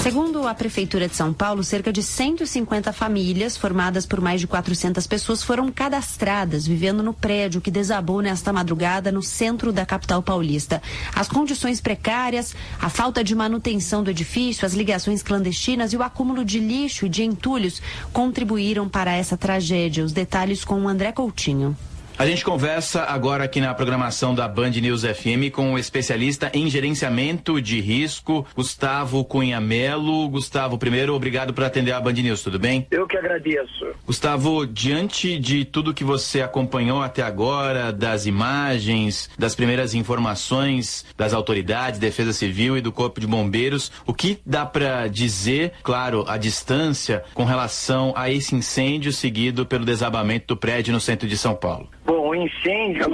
Segundo a Prefeitura de São Paulo, cerca de 150 famílias, formadas por mais de 400 pessoas, foram cadastradas, vivendo no prédio que desabou nesta madrugada no centro da capital paulista. As condições precárias, a falta de manutenção do edifício, as ligações clandestinas e o acúmulo de lixo e de entulhos contribuíram para essa tragédia. Os detalhes com o André Coutinho. A gente conversa agora aqui na programação da Band News FM com o especialista em gerenciamento de risco, Gustavo Cunha Melo. Gustavo, primeiro, obrigado por atender a Band News, tudo bem? Eu que agradeço. Gustavo, diante de tudo que você acompanhou até agora, das imagens, das primeiras informações das autoridades, Defesa Civil e do Corpo de Bombeiros, o que dá para dizer, claro, à distância, com relação a esse incêndio seguido pelo desabamento do prédio no centro de São Paulo? Bom, o incêndio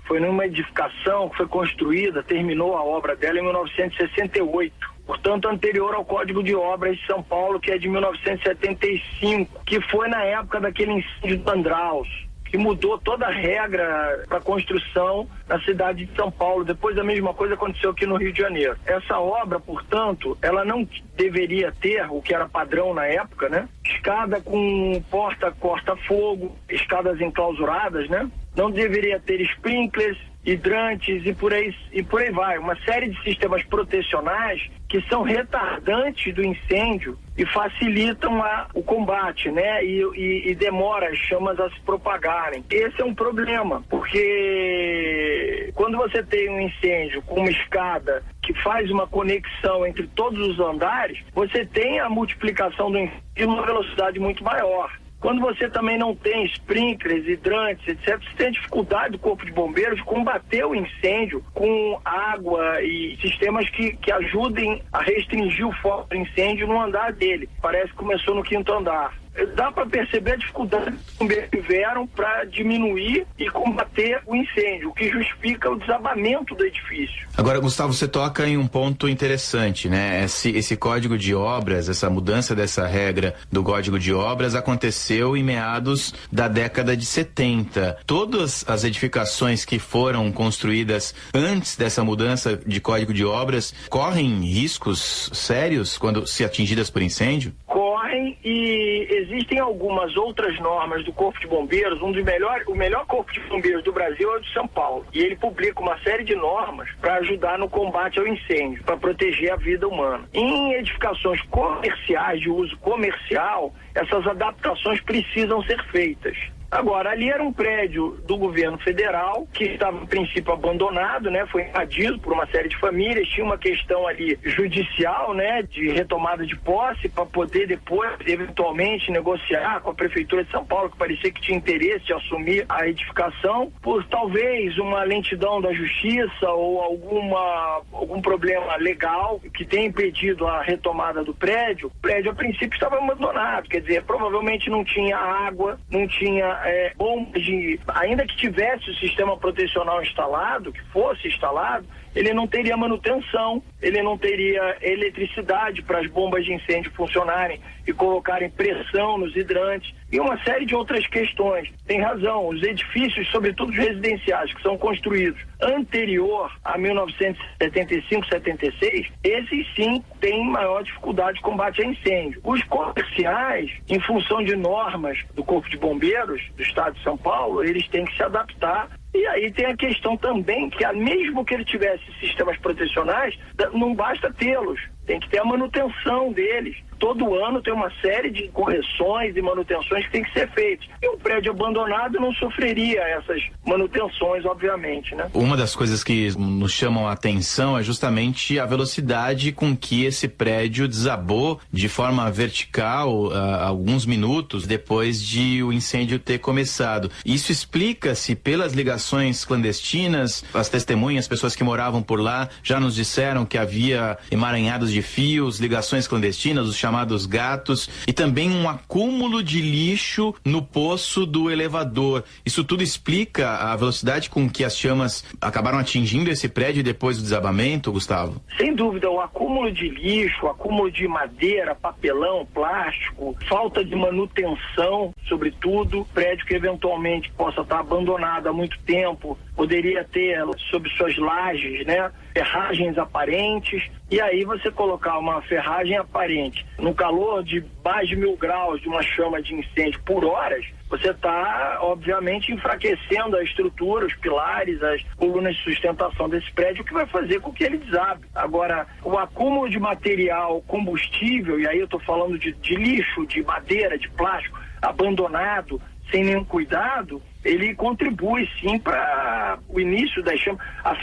foi numa edificação que foi construída, terminou a obra dela em 1968. Portanto, anterior ao Código de Obras de São Paulo, que é de 1975, que foi na época daquele incêndio do Andraus, que mudou toda a regra para construção na cidade de São Paulo. Depois a mesma coisa aconteceu aqui no Rio de Janeiro. Essa obra, portanto, ela não deveria ter o que era padrão na época, né? Escada com porta corta-fogo, escadas enclausuradas, né? Não deveria ter sprinklers, hidrantes e por aí vai. Uma série de sistemas protecionais que são retardantes do incêndio e facilitam o combate, né? E demora as chamas a se propagarem. Esse é um problema, porque quando você tem um incêndio com uma escada que faz uma conexão entre todos os andares, você tem a multiplicação do incêndio em uma velocidade muito maior. Quando você também não tem sprinklers, hidrantes, etc., você tem dificuldade do Corpo de Bombeiros de combater o incêndio com água e sistemas que ajudem a restringir o foco do incêndio no andar dele. Parece que começou no 5º andar. Dá para perceber a dificuldade que os bombeiros tiveram para diminuir e combater o incêndio, o que justifica o desabamento do edifício. Agora, Gustavo, você toca em um ponto interessante, né? Esse Código de Obras, essa mudança dessa regra do Código de Obras aconteceu em meados da década de 70. Todas as edificações que foram construídas antes dessa mudança de Código de Obras correm riscos sérios quando se atingidas por incêndio? Correm, e existem algumas outras normas do Corpo de Bombeiros. O melhor Corpo de Bombeiros do Brasil é o de São Paulo. E ele publica uma série de normas para ajudar no combate ao incêndio, para proteger a vida humana. Em edificações comerciais, de uso comercial, essas adaptações precisam ser feitas. Agora, ali era um prédio do governo federal que estava, em princípio, abandonado, né? Foi invadido por uma série de famílias, tinha uma questão ali judicial, né? De retomada de posse para poder depois, eventualmente, negociar com a Prefeitura de São Paulo, que parecia que tinha interesse de assumir a edificação, por talvez uma lentidão da justiça ou algum problema legal que tenha impedido a retomada do prédio. O prédio, a princípio, estava abandonado, quer dizer, provavelmente não tinha água, não tinha bombas ainda que tivesse o sistema protecional instalado, que fosse instalado, ele não teria manutenção, ele não teria eletricidade para as bombas de incêndio funcionarem e colocarem pressão nos hidrantes e uma série de outras questões. Tem razão, os edifícios, sobretudo os residenciais, que são construídos anterior a 1975, 76, esses sim têm maior dificuldade de combate a incêndio. Os comerciais, em função de normas do Corpo de Bombeiros do Estado de São Paulo, eles têm que se adaptar. E aí tem a questão também que, mesmo que ele tivesse sistemas protecionais, não basta tê-los, tem que ter a manutenção deles. Todo ano tem uma série de correções e manutenções que tem que ser feitas. E um prédio abandonado não sofreria essas manutenções, obviamente, né? Uma das coisas que nos chamam a atenção é justamente a velocidade com que esse prédio desabou de forma vertical alguns minutos depois de o incêndio ter começado. Isso explica-se pelas ligações clandestinas. As testemunhas, pessoas que moravam por lá, já nos disseram que havia emaranhados de fios, ligações clandestinas, os chamados gatos, e também um acúmulo de lixo no poço do elevador. Isso tudo explica a velocidade com que as chamas acabaram atingindo esse prédio depois do desabamento, Gustavo? Sem dúvida, o acúmulo de lixo, o acúmulo de madeira, papelão, plástico, falta de manutenção, sobretudo, prédio que eventualmente possa estar abandonado há muito tempo, poderia ter sob suas lajes, né, ferragens aparentes, e aí você colocar uma ferragem aparente no calor de mais de 1000 graus de uma chama de incêndio por horas, você está, obviamente, enfraquecendo a estrutura, os pilares, as colunas de sustentação desse prédio, o que vai fazer com que ele desabe. Agora, o acúmulo de material combustível, e aí eu estou falando de lixo, de madeira, de plástico, abandonado, sem nenhum cuidado, ele contribui sim para o início das chamas, a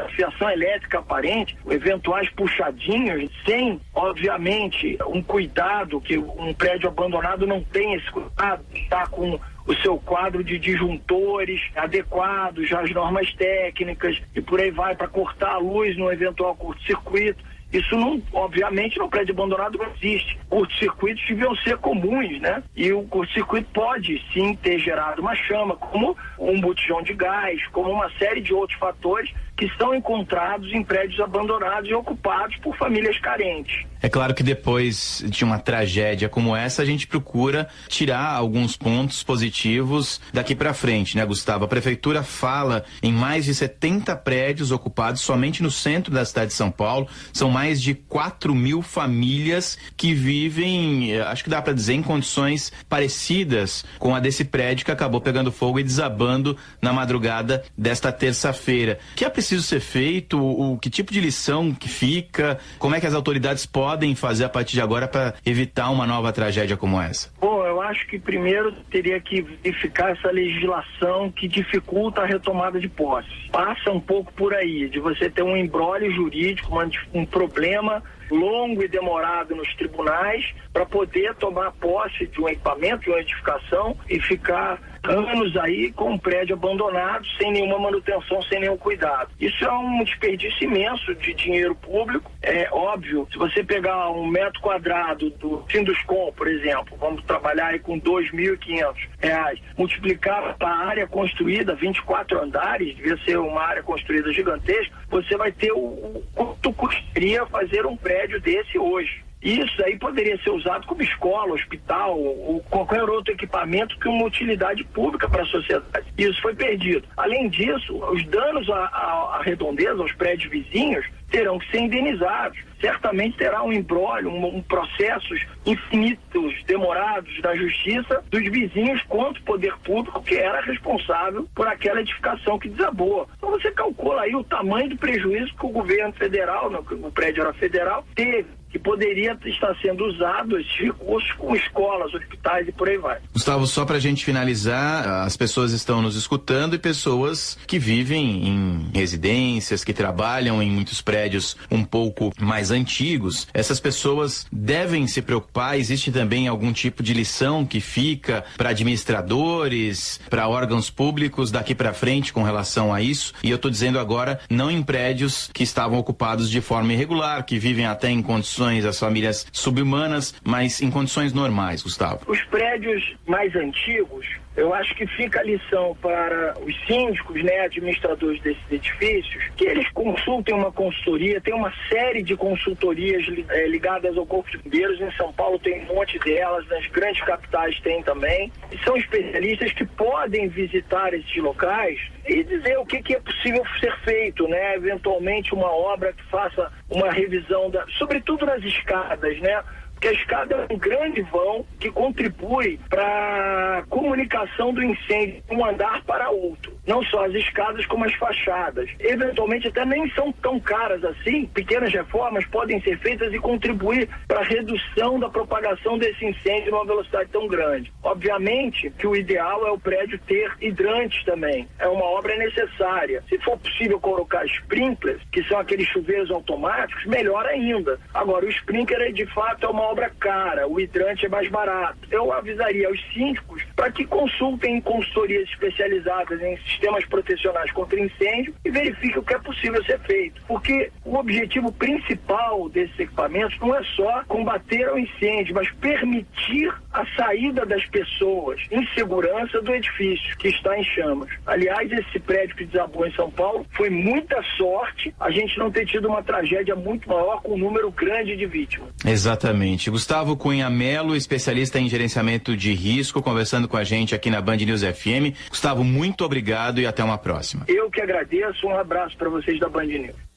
fiação elétrica aparente, eventuais puxadinhos, sem, obviamente, um cuidado, que um prédio abandonado não tem esse cuidado, está com o seu quadro de disjuntores adequados, as normas técnicas, e por aí vai, para cortar a luz no eventual curto-circuito. Isso não, obviamente, no prédio abandonado não existe. Curto-circuitos deviam ser comuns, né? E o curto-circuito pode sim ter gerado uma chama, como um botijão de gás, como uma série de outros fatores que são encontrados em prédios abandonados e ocupados por famílias carentes. É claro que depois de uma tragédia como essa, a gente procura tirar alguns pontos positivos daqui para frente, né, Gustavo? A prefeitura fala em mais de 70 prédios ocupados somente no centro da cidade de São Paulo. São mais de 4.000 famílias que vivem, acho que dá para dizer, em condições parecidas com a desse prédio que acabou pegando fogo e desabando na madrugada desta terça-feira. O que é preciso ser feito? Que tipo de lição que fica? Como é que as autoridades podem fazer a partir de agora para evitar uma nova tragédia como essa? Bom, eu acho que primeiro teria que verificar essa legislação que dificulta a retomada de posse. Passa um pouco por aí, de você ter um imbróglio jurídico, um problema longo e demorado nos tribunais para poder tomar posse de um equipamento, de uma edificação e ficar anos aí com um prédio abandonado, sem nenhuma manutenção, sem nenhum cuidado. Isso é um desperdício imenso de dinheiro público. É óbvio, se você pegar um metro quadrado do Sinduscom, por exemplo, vamos trabalhar aí com R$2.500, multiplicar para a área construída, 24 andares, devia ser uma área construída gigantesca, você vai ter o quanto custaria fazer um prédio desse hoje. Isso aí poderia ser usado como escola, hospital ou qualquer outro equipamento que uma utilidade pública para a sociedade. Isso foi perdido. Além disso, os danos à redondeza, aos prédios vizinhos, terão que ser indenizados. Certamente terá um imbróglio, processos infinitos, demorados da justiça dos vizinhos contra o poder público que era responsável por aquela edificação que desabou. Então você calcula aí o tamanho do prejuízo que o governo federal, o prédio era federal, teve, que poderia estar sendo usado esses recursos com escolas, hospitais e por aí vai. Gustavo, só para a gente finalizar, as pessoas estão nos escutando e pessoas que vivem em residências, que trabalham em muitos prédios um pouco mais antigos. Essas pessoas devem se preocupar? Existe também algum tipo de lição que fica para administradores, para órgãos públicos daqui para frente com relação a isso? E eu estou dizendo agora, não em prédios que estavam ocupados de forma irregular, que vivem até em condições, as famílias subhumanas, mas em condições normais, Gustavo. Os prédios mais antigos, eu acho que fica a lição para os síndicos, né, administradores desses edifícios, que eles consultem uma consultoria. Tem uma série de consultorias ligadas ao Corpo de Bombeiros. Em São Paulo tem um monte delas, nas grandes capitais tem também. E são especialistas que podem visitar esses locais e dizer o que é possível ser feito, né? Eventualmente uma obra que faça uma revisão, sobretudo nas escadas, né? Porque a escada é um grande vão que contribui para a comunicação do incêndio de um andar para outro. Não só as escadas, como as fachadas. Eventualmente até nem são tão caras assim. Pequenas reformas podem ser feitas e contribuir para a redução da propagação desse incêndio numa velocidade tão grande. Obviamente que o ideal é o prédio ter hidrantes também. É uma obra necessária. Se for possível colocar sprinklers, que são aqueles chuveiros automáticos, melhor ainda. Agora, o sprinkler de fato é uma obra cara, o hidrante é mais barato. Eu avisaria aos síndicos para que consultem consultorias especializadas em sistemas protecionais contra incêndio e verifiquem o que é possível ser feito. Porque o objetivo principal desses equipamentos não é só combater o incêndio, mas permitir a saída das pessoas em segurança do edifício que está em chamas. Aliás, esse prédio que desabou em São Paulo foi muita sorte a gente não ter tido uma tragédia muito maior com um número grande de vítimas. Exatamente. Exatamente. Gustavo Cunha Melo, especialista em gerenciamento de risco, conversando com a gente aqui na Band News FM. Gustavo, muito obrigado e até uma próxima. Eu que agradeço, um abraço para vocês da Band News.